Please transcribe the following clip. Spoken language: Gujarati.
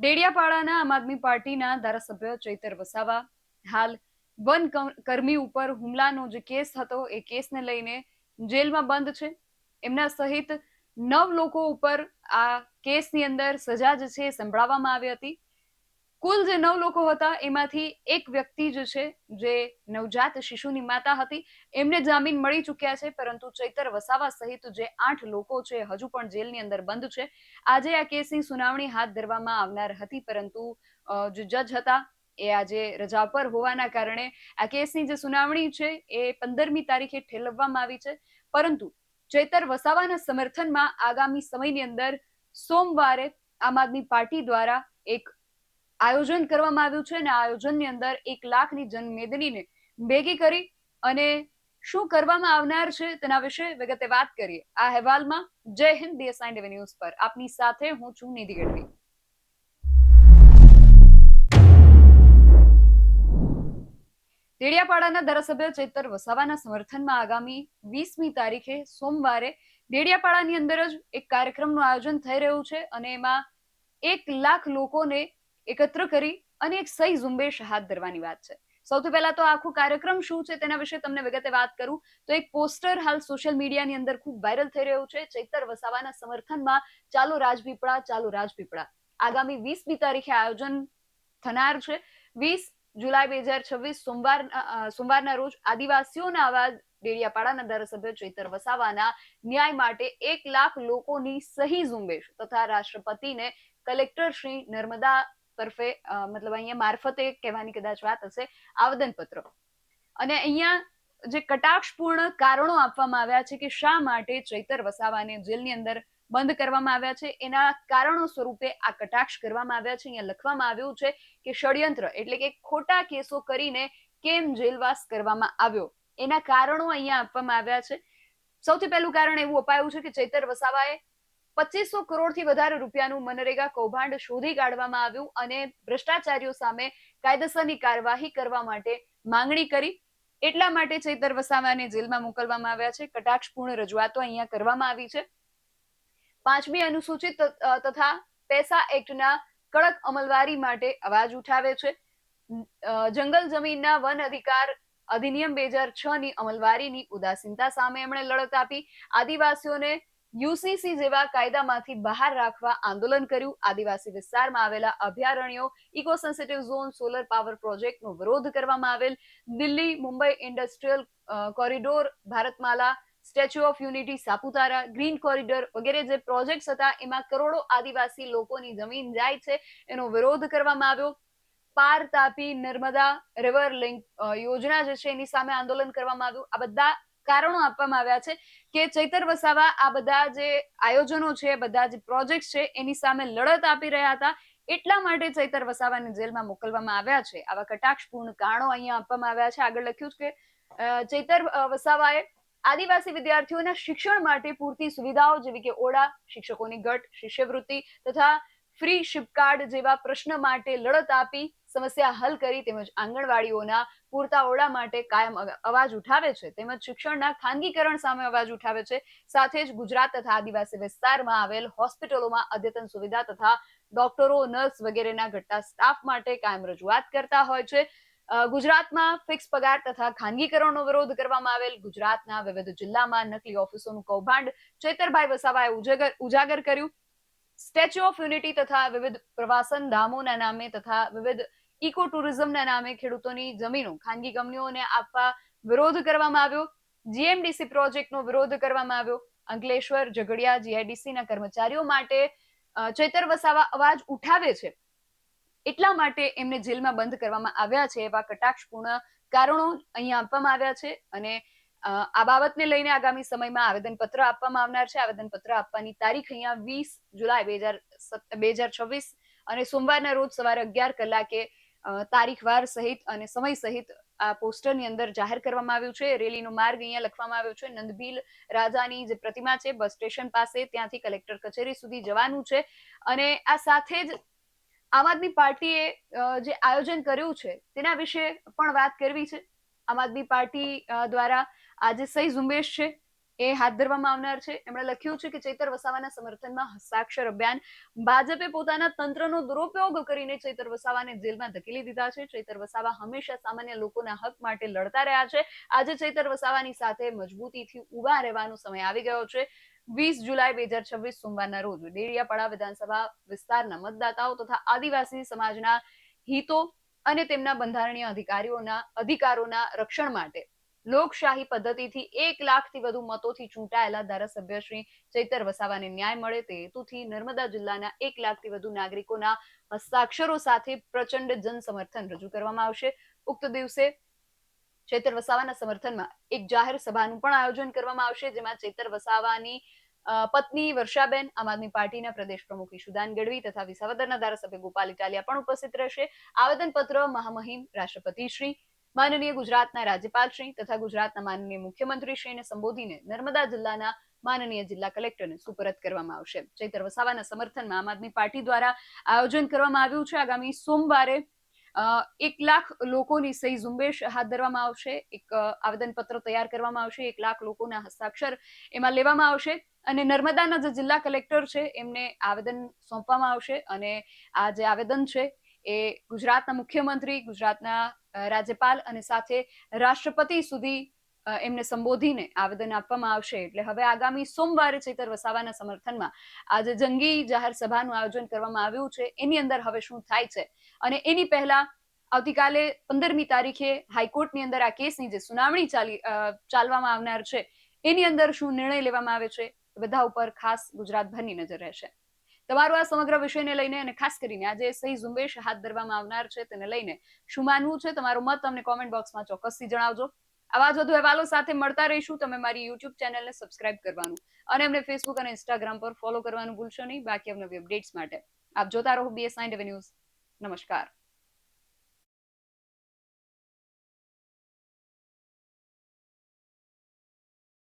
ડેડિયાપાડાના આમ આદમી પાર્ટીના ધારાસભ્ય ચૈતર વસાવા હાલ વન કર્મી ઉપર હુમલાનો જે કેસ હતો એ કેસને લઈને જેલમાં બંધ છે. એમના સહિત 9 લોકો ઉપર આ કેસની અંદર સજા જે છે સંભળાવવામાં આવી હતી. કુલ જે 9 લોકો હતા એમાંથી એક વ્યક્તિ જે છે, જે નવજાત શિશુની માતા હતી, એમને જામીન મળી ચૂક્યા છે, પરંતુ ચૈતર વસાવા સહિત જે 8 લોકો છે હજુ પણ જેલની અંદર બંધ છે. આજે આ કેસની સુનાવણી હાથ ધરવામાં આવનાર હતી, પરંતુ જે જજ હતા એ આજે રજા પર હોવાના કારણે આ કેસની જે સુનાવણી છે એ 15મી તારીખે ઠેલવવામાં આવી છે. પરંતુ ચૈતર વસાવાના સમર્થનમાં આગામી સમયની અંદર સોમવારે આમ આદમી પાર્ટી દ્વારા એક આયોજન કરવામાં આવ્યું છે અને આ આયોજનની અંદર 1 લાખની જનમેદનીને ભેગી કરી અને શું કરવામાં આવનાર છે તેના વિશે વિગતે વાત કરીએ આ અહેવાલમાં. જય હિન્દ, DSI ન્યૂઝ પર આપની સાથે હું છું નિધિ ગઢવી. ડેડિયાપાડાના ધારાસભ્ય ચૈતર વસાવાના સમર્થનમાં આગામી 20મી તારીખે સોમવારે ડેડિયાપાડાની અંદર જ એક કાર્યક્રમનું આયોજન થઈ રહ્યું છે અને એમાં 1 લાખ લોકોને એકત્ર કરી અને એક સહી ઝુંબેશ હાથ ધરવાની વાત છે. સૌથી પહેલા તો આખો કાર્યક્રમ શું છે તેના વિશે તમને વિગતે વાત કરું તો એક પોસ્ટર હાલ સોશિયલ મીડિયાની અંદર ખૂબ વાયરલ થઈ રહ્યું છે. ચૈતર વસાવાના સમર્થનમાં ચાલો રાજપીપળા, ચાલો રાજપીપળા. આગામી 20મી તારીખે આયોજન થનાર છે. 20 જુલાઈ 2026 સોમવારના રોજ આદિવાસીઓના અવાજ ડેડિયાપાડાના ધારાસભ્ય ચૈતર વસાવાના ન્યાય માટે 1 લાખ લોકોની સહી ઝુંબેશ તથા રાષ્ટ્રપતિને કલેક્ટર શ્રી નર્મદા તરફે મતલબ અહીંયા મારફતે કહેવાની કદાચ વાત હશે આવેદનપત્ર. અને અહીંયા જે કટાક્ષપૂર્ણ કારણો આપવામાં આવ્યા છે કે શા માટે ચૈતર વસાવાને જેલની અંદર બંધ કરવામાં આવ્યા છે, એના કારણો સ્વરૂપે આ કટાક્ષ કરવામાં આવ્યા છે. અહીંયા લખવામાં આવ્યું છે કે ષડયંત્ર એટલે કે ખોટા કેસો કરીને કેમ જેલવાસ કરવામાં આવ્યો, એના કારણો અહીંયા આપવામાં આવ્યા છે. સૌથી પહેલું કારણ એવું અપાયું છે કે ચૈતર વસાવાએ 2500 કરોડથી વધારે રૂપિયાનું મનરેગા કૌભાંડ શોધી કાઢવામાં આવ્યું અને ભ્રષ્ટાચારીઓ સામે કાયદેસરની કાર્યવાહી કરવા માટે માંગણી કરી. એટલા માટે ચૈતર વસાવાને જેલમાં મોકલવામાં આવ્યા છે. કટાક્ષપૂર્ણ રજૂઆતો અહીંયા કરવામાં આવી છે. 5મી અનુસૂચિત તથા પૈસા એક્ટના કડક અમલવારી માટે અવાજ ઉઠાવે છે. જંગલ જમીનના વન અધિકાર અધિનિયમ 2006ની અમલવારીની ઉદાસીનતા સામે એમણે લડત આપી. આદિવાસીઓને યુસીસી જેવા કાયદામાંથી બહાર રાખવા આંદોલન કર્યું. આદિવાસી વિસ્તારમાં આવેલા અભયારણ્યો, eco sensitive zone, solar power પ્રોજેક્ટનો વિરોધ કરવામાં આવેલ. Delhi Mumbai industrial corridor, Bharatmala, statue of unity, Saputara, green corridor વગેરે જે પ્રોજેક્ટ્સ હતા એમાં કરોડો આદિવાસી લોકોની જમીન જાય છે, એનો વિરોધ કરવામાં આવ્યો. પાર તાપી નર્મદા રિવર લિંક યોજના જે છે એની સામે આંદોલન કરવામાં આવ્યું. આ બધા કારણો આપવામાં આવ્યા છે કે ચૈતર વસાવા આ બધા જે આયોજનો છે, બધા જે પ્રોજેક્ટ છે એની સામે લડત આપી રહ્યા હતા. એટલા માટે ચૈતર વસાવાને જેલમાં મોકલવામાં આવ્યા છે. આવા કટાક્ષપૂર્ણ કારણો અહીંયા આપવામાં આવ્યા છે. આગળ લખ્યું છે કે ચૈતર વસાવાએ આદિવાસી વિદ્યાર્થીઓના શિક્ષણ માટે પૂરતી સુવિધાઓ જેવી કે ઓરડા, શિક્ષકોની ઘટ, શિષ્યવૃત્તિ તથા ફ્રી શિપકાર્ડ જેવા પ્રશ્ન માટે લડત આપી સમસ્યા હલ કરી, તેમજ આંગણવાડીઓના પૂરતા ઓરડા માટે કાયમ અવાજ ઉઠાવે છે, તેમજ શિક્ષણના ખાનગીકરણ સામે અવાજ ઉઠાવે છે. સાથે જ ગુજરાત તથા આદિવાસી વિસ્તારમાં આવેલ હોસ્પિટલોમાં અદ્યતન સુવિધા તથા ડોક્ટરો, નર્સ વગેરેના ઘટતા સ્ટાફ માટે કાયમ રજૂઆત કરતા હોય છે. ગુજરાતમાં ફિક્સ પગાર તથા ખાનગીકરણનો વિરોધ કરવામાં આવેલ. ગુજરાતના વિવિધ જિલ્લામાં નકલી ઓફિસોનું કૌભાંડ ચૈતરભાઈ વસાવાએ ઉજાગર કર્યું. સ્ટેચ્યુ ઓફ યુનિટી તથા વિવિધ પ્રવાસન ધામોના નામે તથા વિવિધ ઇકો ટુરિઝમના નામે ખેડૂતોની જમીનો ખાનગી કંપનીઓને આપવા વિરોધ કરવામાં આવ્યો. જીએમડીસી પ્રોજેક્ટનો વિરોધ કરવામાં આવ્યો. અંકલેશ્વર, ઝઘડિયા જીઆઈડીસીના કર્મચારીઓ માટે ચૈતર વસાવા અવાજ ઉઠાવે છે, એટલા માટે એમને જેલમાં બંધ કરવામાં આવ્યા છે. એવા કટાક્ષપૂર્ણ કારણો અહીંયા આપવામાં આવ્યા છે અને આ બાબતને લઈને આગામી સમયમાં આવેદનપત્ર આપવામાં આવનાર છે. આવેદનપત્ર આપવાની તારીખ અહીંયા 20 જુલાઈ 2026 અને સોમવારના રોજ સવારે 11 કલાકે તારીખવાર સહિત અને સમય સહિત આ પોસ્ટરની અંદર જાહેર કરવામાં આવ્યું છે. રેલીનો માર્ગ અહીંયા લખવામાં આવ્યો છે. નંદભીલ રાજાની જે પ્રતિમા છે બસ સ્ટેશન પાસે, ત્યાંથી કલેક્ટર કચેરી સુધી જવાનું છે. અને આ સાથે જ આમ આદમી પાર્ટીએ જે આયોજન કર્યું છે તેના વિશે પણ વાત કરવી છે. આમ આદમી પાર્ટી દ્વારા આજે સહી ઝુંબેશ છે એ હાથ ધરવામાં આવનાર છે. એમણે લખ્યું છે કે ચૈતર વસાવાના સમર્થનમાં હસ્તાક્ષર અભિયાન. ભાજપે પોતાના તંત્રનો દુરુપયોગ કરીને ચૈતર વસાવાને જેલમાં ધકેલી દીધા છે. ચૈતર વસાવા હંમેશા સામાન્ય લોકોના હક માટે લડતા રહ્યા છે. આજે ચૈતર વસાવાની સાથે મજબૂતીથી ઉભા રહેવાનો સમય આવી ગયો છે. 20 જુલાઈ 2026 સોમવારના રોજ ડેડિયાપાડા વિધાનસભા વિસ્તારના મતદાતાઓ તથા આદિવાસી સમાજના હિતો અને તેમના બંધારણીય અધિકારોના રક્ષણ માટે લોકશાહી પદ્ધતિથી 1 લાખથી વધુ મતોથી ચૂંટાયેલા ધારાસભ્ય શ્રી ચૈતર વસાવાને ન્યાય મળે તે હેતુથી નર્મદા જિલ્લાના 1 લાખથી વધુ નાગરિકોના હસ્તાક્ષરો સાથે પ્રચંડ જનસમર્થન રજૂ કરવામાં આવશે. ઉક્ત દિવસે ચૈતર વસાવાના સમર્થનમાં એક જાહેર સભાનું પણ આયોજન કરવામાં આવશે, જેમાં ચૈતર વસાવાની પત્ની વર્ષાબેન, આમ આદમી પાર્ટીના પ્રદેશ પ્રમુખ ઈશુદાન ગઢવી તથા વિસાવદરના ધારાસભ્ય ગોપાલ ઇટાલિયા પણ ઉપસ્થિત રહેશે. આવેદનપત્ર મહામહિમ રાષ્ટ્રપતિ શ્રી, માનનીય ગુજરાતના રાજ્યપાલ શ્રી તથા ગુજરાતના માનનીય મુખ્યમંત્રી શ્રીને સંબોધીને નર્મદા જિલ્લાના માનનીય જિલ્લા કલેક્ટરને સુપરત કરવામાં આવશે. ચૈતર વસાવાના સમર્થનમાં આમ આદમી પાર્ટી દ્વારા આયોજન કરવામાં આવ્યું છે. આગામી સોમવારે 1 લાખ લોકોની સહી ઝુંબેશ હાથ ધરવામાં આવશે. એક આવેદનપત્ર તૈયાર કરવામાં આવશે. 1 લાખ લોકોના હસ્તાક્ષર એમાં લેવામાં આવશે અને નર્મદાના જે જિલ્લા કલેક્ટર છે એમને આવેદન સોંપવામાં આવશે અને આ જે આવેદન છે એ ગુજરાતના મુખ્યમંત્રી, ગુજરાતના રાજ્યપાલ અને સાથે રાષ્ટ્રપતિ સુધી એમને સંબોધીને આવેદન આપવામાં આવશે. એટલે હવે આગામી સોમવારે ચૈતર વસાવાના સમર્થનમાં આજે જંગી જાહેર સભાનું આયોજન કરવામાં આવ્યું છે. એની અંદર હવે શું થાય છે અને એની પહેલા આવતીકાલે 15મી તારીખે હાઈકોર્ટની અંદર આ કેસની જે સુનાવણી ચાલવામાં આવનાર છે એની અંદર શું નિર્ણય લેવામાં આવે છે, બધા ઉપર ખાસ ગુજરાતભરની નજર રહેશે. તમારું આ સમગ્ર વિષયને લઈને અને ખાસ કરીને આજે સહી ઝુંબેશ હાથ ધરવામાં આવનાર છે તેને લઈને શું માનવું છે, તમારો મત અમને કોમેન્ટ બોક્સમાં ચોક્કસથી જણાવજો. આવા જ વધુ અહેવાલો સાથે મળતા રહીશું. તમે મારી યુટ્યુબ ચેનલને સબસ્ક્રાઇબ કરવાનું અને અમને ફેસબુક અને ઇન્સ્ટાગ્રામ પર ફોલો કરવાનું ભૂલશો નહીં. બાકી અવનવી અપડેટ્સ માટે આપ જોતા રહો BS9 ન્યૂઝ. નમસ્કાર.